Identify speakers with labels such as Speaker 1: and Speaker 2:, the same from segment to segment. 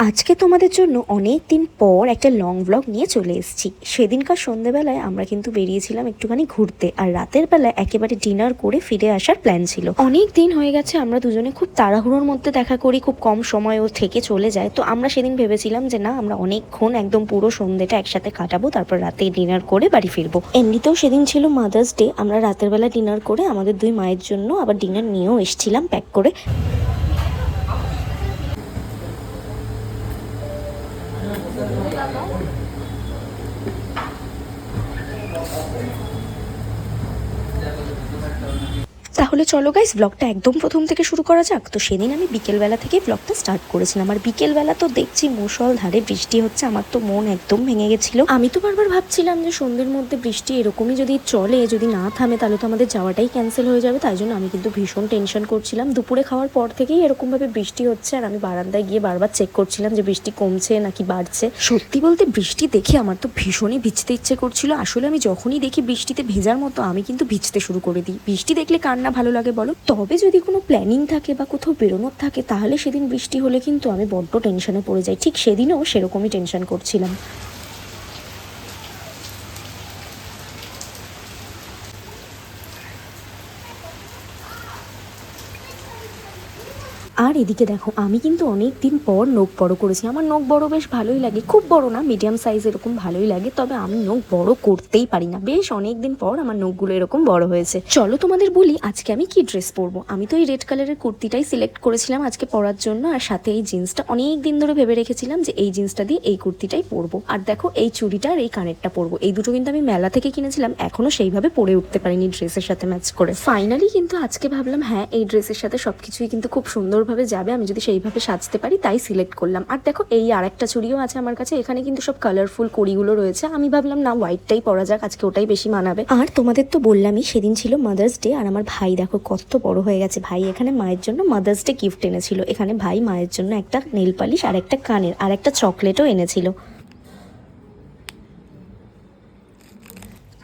Speaker 1: আজকে তোমাদের জন্য অনেক দিন পর একটা লং ব্লগ নিয়ে চলে এসেছি। সেদিনকার সন্ধ্যেবেলায় আমরা কিন্তু বেরিয়েছিলাম একটুখানি ঘুরতে, আর রাতের বেলায় একেবারে ডিনার করে ফিরে আসার প্ল্যান ছিল। অনেক দিন হয়ে গেছে আমরা দুজনে খুব তাড়াহুড়োর মধ্যে দেখা করি, খুব কম সময়ও থেকে চলে যায়। তো আমরা সেদিন ভেবেছিলাম যে না, আমরা অনেকক্ষণ একদম পুরো সন্ধ্যেটা একসাথে কাটাবো, তারপর রাতে ডিনার করে বাড়ি ফিরবো। এমনিতেও সেদিন ছিল মাদার্স ডে। আমরা রাতের বেলা ডিনার করে আমাদের দুই মায়ের জন্য আবার ডিনার নিয়েও এসেছিলাম প্যাক করে। তাহলে চলো গাইস, ব্লগটা একদম প্রথম থেকে শুরু করা যাক। তো সেদিন আমি বিকেলবেলা থেকে ব্লগটা স্টার্ট করেছিলাম, আর বিকেলবেলা তো দেখছি মুষলধারে বৃষ্টি হচ্ছে। আমার তো মন একদম ভেঙে গেছিল। আমি তো বারবার ভাবছিলাম যে সন্ধ্যের মধ্যে বৃষ্টি এরকমই যদি চলে, যদি না থামে, তাহলে তো আমাদের যাওয়াটাই ক্যান্সেল হয়ে যাবে। তাই জন্য আমি কিন্তু ভীষণ টেনশন করছিলাম। দুপুরে খাওয়ার পর থেকেই এরকমভাবে বৃষ্টি হচ্ছে, আর আমি বারান্দায় গিয়ে বারবার চেক করছিলাম যে বৃষ্টি কমছে নাকি বাড়ছে। সত্যি বলতে বৃষ্টি দেখে আমার তো ভীষণই ভিজতে ইচ্ছে করছিল। আসলে আমি যখনই দেখি বৃষ্টিতে ভেজার মতো, আমি কিন্তু ভিজতে শুরু করে দিই। বৃষ্টি দেখলে কার না ভালো লাগে বলো? তবে যদি কোনো প্ল্যানিং থাকে বা কোথাও বেরোনোর থাকে, তাহলে সেদিন বৃষ্টি হলে কিন্তু আমি বড্ড টেনশনে পড়ে যাই। ঠিক সেদিনও সেরকমই টেনশন করছিলাম। আর এদিকে দেখো, আমি কিন্তু অনেক দিন পর নখ বড় করেছি। আমার নখ বড় বেশ ভালোই লাগে, খুব বড় না, মিডিয়াম সাইজ এরকম ভালোই লাগে। তবে আমি নখ বড় করতেই পারি না। বেশ অনেক দিন পর আমার নখগুলো এরকম বড় হয়েছে। চলো তোমাদের বলি আজকে আমি কি ড্রেস পরবো। আমি তো এই রেড কালারের কুর্তিটাই সিলেক্ট করেছিলাম আজকে পরার জন্য, আর সাথে এই জিন্সটা। অনেক দিন ধরে ভেবে রেখেছিলাম যে এই জিন্সটা দিয়ে এই কুর্তিটাই পরবো। আর দেখো, এই চুড়িটা আর এই কানেরটা পরবো। এই দুটো কিন্তু আমি মেলা থেকে কিনেছিলাম, এখনো সেইভাবে পরে উঠতে পারিনি ড্রেসের সাথে ম্যাচ করে। ফাইনালি কিন্তু আজকে ভাবলাম হ্যাঁ, এই ড্রেসের সাথে সবকিছুই কিন্তু খুব সুন্দরভাবে যাবে আমি যদি সেইভাবে সাজতে পারি, তাই সিলেক্ট করলাম। আর দেখো, এই আর একটা চুড়িও আছে আমার কাছে। এখানে কিন্তু সব কালারফুল কড়িগুলো রয়েছে। আমি ভাবলাম না, হোয়াইটটাই পরা যাক আজকে, ওটাই বেশি মানাবে। আর তোমাদের তো বললামই সেদিন ছিল মাদার্স ডে, আর আমার ভাই দেখো কত বড় হয়ে গেছে। ভাই এখানে মায়ের জন্য মাদার্স ডে গিফট এনেছিল। এখানে ভাই মায়ের জন্য একটা নেল পালিশ আর একটা কানের আর একটা চকলেটও এনেছিল।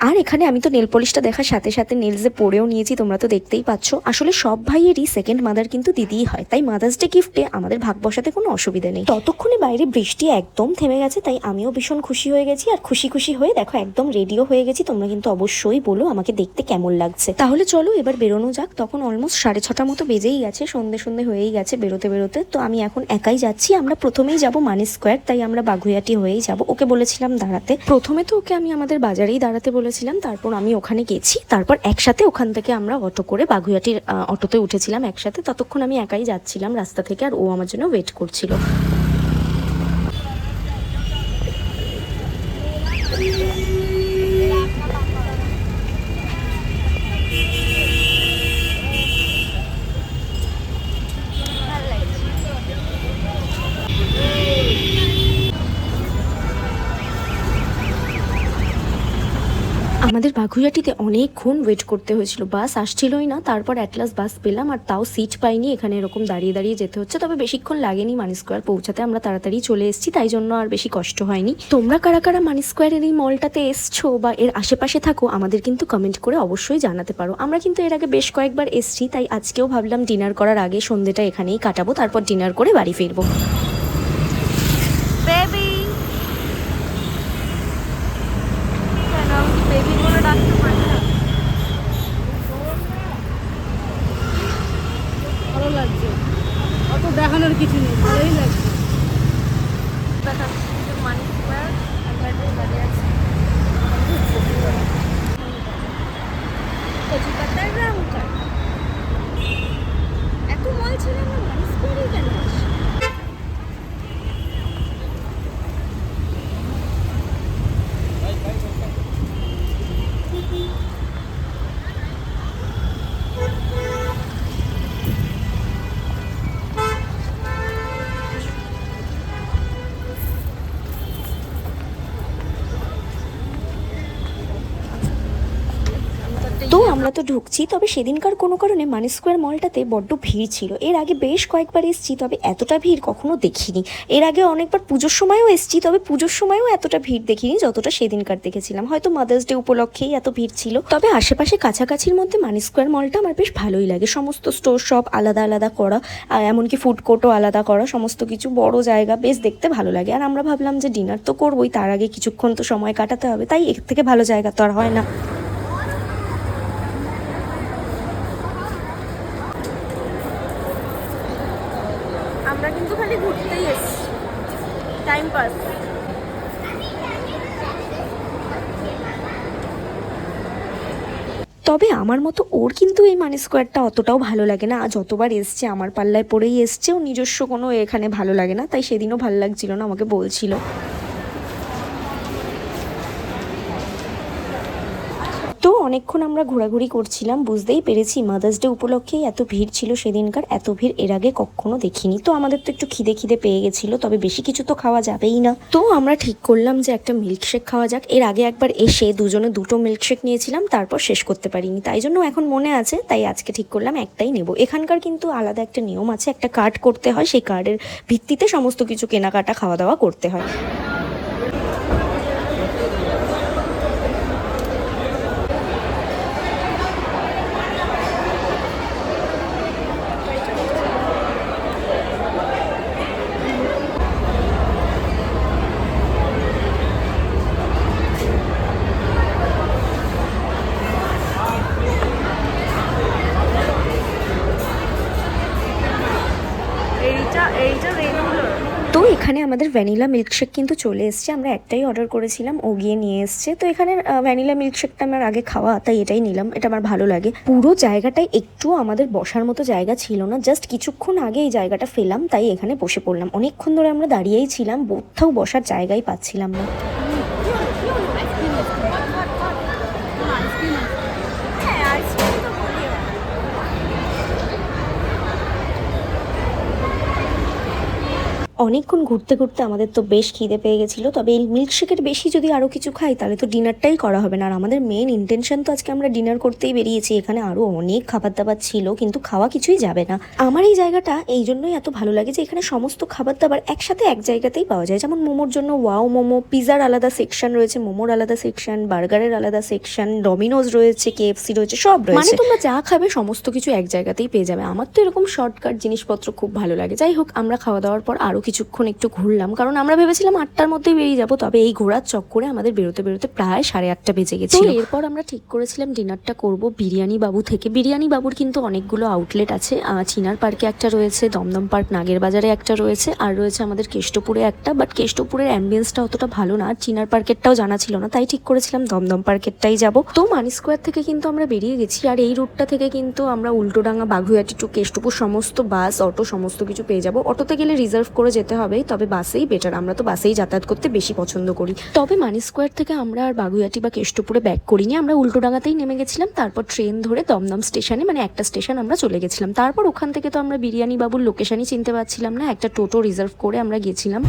Speaker 1: আর এখানে আমি তো নেল পলিশটা দেখার সাথে সাথে নেলসে পরেও নিয়েছি, তোমরা তো দেখতেই পাচ্ছ। আসলে সব ভাইয়েরই সেকেন্ড মাদার কিন্তু দিদিই হয়, তাই মাদার্স ডে গিফটে আমাদের ভাগ বসাতে কোনো অসুবিধা নেই। ততক্ষণে বাইরে বৃষ্টি একদম থেমে গেছে, তাই আমিও ভীষণ খুশি হয়ে গেছি। আর খুশি খুশি হয়ে দেখো একদম রেডিও হয়ে গেছি। তোমরা কিন্তু অবশ্যই বলো আমাকে দেখতে কেমন লাগছে। তাহলে চলো এবার বেরোনো যাক। তখন অলমোস্ট 6:30 মতো বেজেই গেছে, সন্ধে সন্ধে হয়েই গেছে বেরোতে বেরোতে। তো আমি এখন একাই যাচ্ছি। আমরা প্রথমেই যাব মানি স্কোয়ার, তাই আমরা বাগুইয়াটি হয়েই যাব। ওকে বলেছিলাম দাঁড়াতে। প্রথমে তো ওকে আমি আমাদের বাজারেই দাঁড়াতে বলেছিলাম, তারপর আমি ওখানে গেছি। তারপর একসাথে ওখান থেকে আমরা অটো করে বাগুইয়াটির অটোতে উঠেছিলাম একসাথে। ততক্ষণ আমি একাই যাচ্ছিলাম রাস্তা থেকে, আর ও আমার জন্য ওয়েট করছিল। আমাদের বাগুইয়াটিতে অনেকক্ষণ ওয়েট করতে হয়েছিল, বাস আসছিলই না। তারপর অ্যাটলাস বাস পেলাম, আর তাও সিট পাইনি। এখানে এরকম দাঁড়িয়ে দাঁড়িয়ে যেতে হচ্ছে। তবে বেশিক্ষণ লাগেনি মানি স্কোয়ার পৌঁছাতে, আমরা তাড়াতাড়ি চলে এসেছি, তাই জন্য আর বেশি কষ্ট হয়নি। তোমরা কারা কারা মানি স্কোয়ারের এই মলটাতে এসছো বা এর আশেপাশে থাকো, আমাদের কিন্তু কমেন্ট করে অবশ্যই জানাতে পারো। আমরা কিন্তু এর আগে বেশ কয়েকবার এসছি, তাই আজকেও ভাবলাম ডিনার করার আগে সন্ধ্যেটা এখানেই কাটাবো, তারপর ডিনার করে বাড়ি ফিরবো।
Speaker 2: ভালো লাগছে, অত দেখানোর কিছু নেই, ভালোই লাগছে।
Speaker 1: এত মল ছিল না, মানি স্কোয়ারে কেন আসি? আমরা তো ঢুকছি, তবে সেদিনকার কোনো কারণে মানি স্কোয়ার মলটাতে বড্ড ভিড় ছিল। এর আগে বেশ কয়েকবার এসেছি, তবে এতটা ভিড় কখনো দেখিনি। এর আগে অনেকবার পুজোর সময়ও এসেছি, তবে পুজোর সময়ও এতটা ভিড় দেখিনি যতটা সেদিনকার দেখেছিলাম। হয়তো মাদার্স ডে উপলক্ষেই এত ভিড় ছিল। তবে আশেপাশে কাছাকাছির মধ্যে মানি স্কোয়ার মলটা আমার বেশ ভালোই লাগে। সমস্ত স্টোর সব আলাদা আলাদা করা, আর এমনকি ফুড কোর্টও আলাদা করা, সমস্ত কিছু বড় জায়গা, বেশ দেখতে ভালো লাগে। আর আমরা ভাবলাম যে ডিনার তো করবোই, তার আগে কিছুক্ষণ তো সময় কাটাতে হবে, তাই এর থেকে ভালো জায়গা তো আর হয় না। আমরা কিন্তু খালি ঘুরতেই এসেছি, টাইম পাস। তবে আমার মতো ওর কিন্তু এই মানি স্কোয়ারটা অতটাও ভালো লাগে না। যতবার এসছে আমার পাল্লায় পড়েই এসছে, ও নিজস্ব কোনো এখানে ভালো লাগে না, তাই সেদিনও ভালো লাগছিল না, আমাকে বলছিল। তো অনেকক্ষণ আমরা ঘোরাঘুরি করছিলাম, বুঝতেই পেরেছি মাদার্স ডে উপলক্ষেই এত ভিড় ছিল সেদিনকার। এত ভিড় এর আগে কখনো দেখিনি। তো আমাদের তো একটু খিদে খিদে পেয়ে গেছিলো, তবে বেশি কিছু তো খাওয়া যাবেই না। তো আমরা ঠিক করলাম যে একটা মিল্কশেক খাওয়া যাক। এর আগে একবার এসে দুজনে দুটো মিল্কশেক নিয়েছিলাম, তারপর শেষ করতে পারিনি, তাই জন্য এখন মনে আছে, তাই আজকে ঠিক করলাম একটাই নেব। এখানকার কিন্তু আলাদা একটা নিয়ম আছে, একটা কার্ড করতে হয়, সেই কার্ডের ভিত্তিতে সমস্ত কিছু কেনাকাটা খাওয়া দাওয়া করতে হয়। তো এখানে আমাদের ভ্যানিলা মিল্কশেক কিন্তু চলে এসছে। আমরা একটাই অর্ডার করেছিলাম, ও গিয়ে নিয়ে এসছে। তো এখানে ভ্যানিলা মিল্কশেকটা আমার আগে খাওয়া, তাই এটাই নিলাম। এটা আমার ভালো লাগে। পুরো জায়গাটায় একটু আমাদের বসার মতো জায়গা ছিল না, জাস্ট কিছুক্ষণ আগে এই জায়গাটা ফেলাম, তাই এখানে বসে পড়লাম। অনেকক্ষণ ধরে আমরা দাঁড়িয়েই ছিলাম, কোথাও বসার জায়গাই পাচ্ছিলাম না। অনেকক্ষণ ঘুরতে ঘুরতে আমাদের তো বেশ খিদে পেয়ে গেছিলো। তবে এই মিল্কশেকের বেশি যদি আরও কিছু খাই তাহলে তো ডিনারটাই করা হবে না। আর আমাদের মেন ইন্টেনশন তো আজকে আমরা ডিনার করতেই বেরিয়েছি। এখানে আরও অনেক খাবার দাবার ছিল, কিন্তু খাওয়া কিছুই যাবে না। আমার এই জায়গাটা এই জন্যই এত ভালো লাগে যে এখানে সমস্ত খাবার দাবার একসাথে এক জায়গাতেই পাওয়া যায়। যেমন মোমোর জন্য ওয়াও মোমো, পিজার আলাদা সেকশন রয়েছে, মোমোর আলাদা সেকশন, বার্গারের আলাদা সেকশন, ডমিনোজ রয়েছে, কেএফসি রয়েছে, সব রয়েছে। মানে তোমরা যা খাবে সমস্ত কিছু এক জায়গাতেই পেয়ে যাবে। আমার তো এরকম শর্টকাট জিনিসপত্র খুব ভালো লাগে। যাই হোক, আমরা খাওয়া দাওয়ার পর আরও কিছুক্ষণ একটু ঘুরলাম, কারণ আমরা ভেবেছিলাম 8টার মধ্যেই বেরিয়ে যাবো। তবে এই ঘোরার চক্করে আমাদের বেরোতে বেরোতে প্রায় 8:30 বেজে গেছিল। এরপর আমরা ঠিক করেছিলাম ডিনারটা করব বিরিয়ানি বাবু থেকে। বিরিয়ানি বাবুর কিন্তু অনেকগুলো আউটলেট আছে। চিনার পার্কে একটা রয়েছে, দমদম পার্ক নাগের বাজারে একটা রয়েছে, আর রয়েছে আমাদের কেষ্টপুরে একটা। বাট কেষ্টপুরের অ্যাম্বিয়েন্সটা অতটা ভালো না, আর চিনার পার্কেরটাও জানা ছিল না, তাই ঠিক করেছিলাম দমদম পার্কেরটাই যাব। তো মানি স্কোয়ার থেকে কিন্তু আমরা বেরিয়ে গেছি, আর এই রুটটা থেকে কিন্তু আমরা উল্টোডাঙ্গা, বাগুইআটি টু কেষ্টপুর সমস্ত বাস, অটো সমস্ত কিছু পেয়ে যাব। অটোতে গেলে রিজার্ভ করে যেতে হবে, তবে বাসেই বেটার। আমরা তো বাসেই যাতায়াত করতে বেশি পছন্দ করি। তবে মানি স্কোয়ার থেকে আমরা আর বাগুইআটি বা কেষ্টপুরে ব্যাক করিনি, আমরা উল্টোডাঙ্গাতেই নেমে গেছিলাম। তারপর ট্রেন ধরে দমদম স্টেশনে, মানে একটা স্টেশন আমরা চলে গেছিলাম। তারপর ওখান থেকে তো আমরা বিরিয়ানি বাবুর লোকেশনই চিনতে পারছিলাম না, একটা টোটো রিজার্ভ করে আমরা গেছিলাম।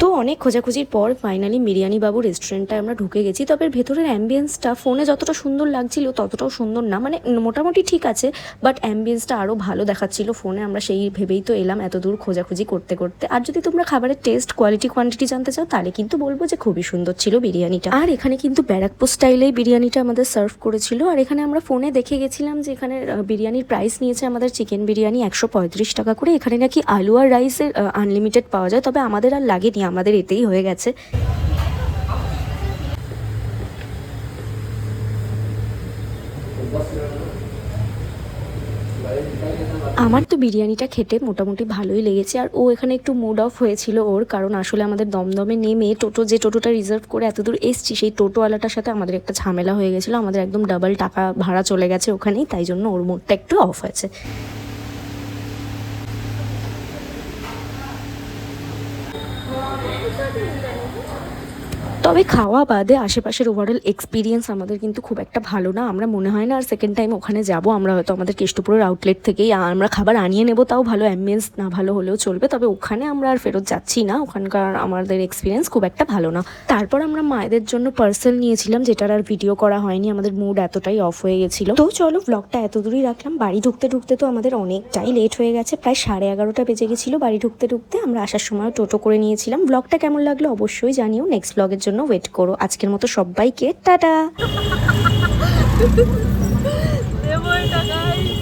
Speaker 1: তো অনেক খোঁজাখুঁজির পর ফাইনালি বিরিয়ানি বাবু রেস্টুরেন্টটায় আমরা ঢুকে গেছি। তবে ভেতরের অ্যাম্বিয়েন্সটা ফোনে যতটা সুন্দর লাগছিল ততটাও সুন্দর না, মানে মোটামুটি ঠিক আছে, বাট অ্যাম্বিয়েন্সটা আরও ভালো দেখাচ্ছিল ফোনে। আমরা সেই ভেবেই তো এলাম এত দূর খোঁজাখুঁজি করতে করতে। আর যদি তোমরা খাবারের টেস্ট, কোয়ালিটি, কোয়ান্টিটি জানতে চাও তাহলে কিন্তু বলবো যে খুবই সুন্দর ছিল বিরিয়ানিটা। আর এখানে কিন্তু ব্যারাকপুর স্টাইলেই বিরিয়ানিটা আমাদের সার্ভ করেছিল। আর এখানে আমরা ফোনে দেখে গেছিলাম যে এখানে বিরিয়ানির প্রাইস নিয়েছে আমাদের চিকেন বিরিয়ানি 135 টাকা করে। এখানে নাকি আলু আর রাইসের আনলিমিটেড পাওয়া যায়, তবে আমাদের আর লাগেনি, আমাদের এতেই হয়ে গেছে। আমার তো বিরিয়ানিটা খেতে মোটামুটি ভালোই লেগেছে। আর ও এখানে একটু মুড অফ হয়েছিল ওর, কারণ আসলে আমাদের দমদমে নেমে যে টোটোটা রিজার্ভ করে এত দূর এসছি, সেই টোটোওয়ালাটার সাথে আমাদের একটা ঝামেলা হয়ে গেছিলো। আমাদের একদম ডাবল টাকা ভাড়া চলে গেছে ওখানেই, তাই জন্য ওর মুডটা একটু অফ হয়েছে। তবে খাওয়া বাদে আশেপাশের ওভারঅল এক্সপিরিয়েন্স আমাদের কিন্তু খুব একটা ভালো না। আমরা মনে হয় না আর সেকেন্ড টাইম ওখানে যাব। আমরা হয়তো আমাদের কেষ্টপুরের আউটলেট থেকেই আমরা খাবার আনিয়ে নেব, তাও ভালো অ্যাম্বিয়েন্স না ভালো হলেও চলবে, তবে ওখানে আমরা আর ফেরত যাচ্ছি না। ওখানকার আমাদের এক্সপিরিয়েন্স খুব একটা ভালো না। তারপর আমরা মায়েদের জন্য পার্সেল নিয়েছিলাম, যেটার আর ভিডিও করা হয়নি, আমাদের মুড এতটাই অফ হয়ে গেছিল। তো চলো ব্লগটা এত দূরই রাখলাম। বাড়ি ঢুকতে ঢুকতে তো আমাদের অনেকটাই লেট হয়ে গেছে, প্রায় 11:30 বেজে গেছিলো বাড়ি ঢুকতে ঢুকতে। আমরা আসার সময় টোটো করে নিয়েছিলাম। ব্লগটা কেমন লাগলো অবশ্যই জানিও, নেক্সট ব্লগের জন্য ওয়েট করো। আজকের মতো সবাইকে টাটা।
Speaker 2: দেবো এটা গাইস।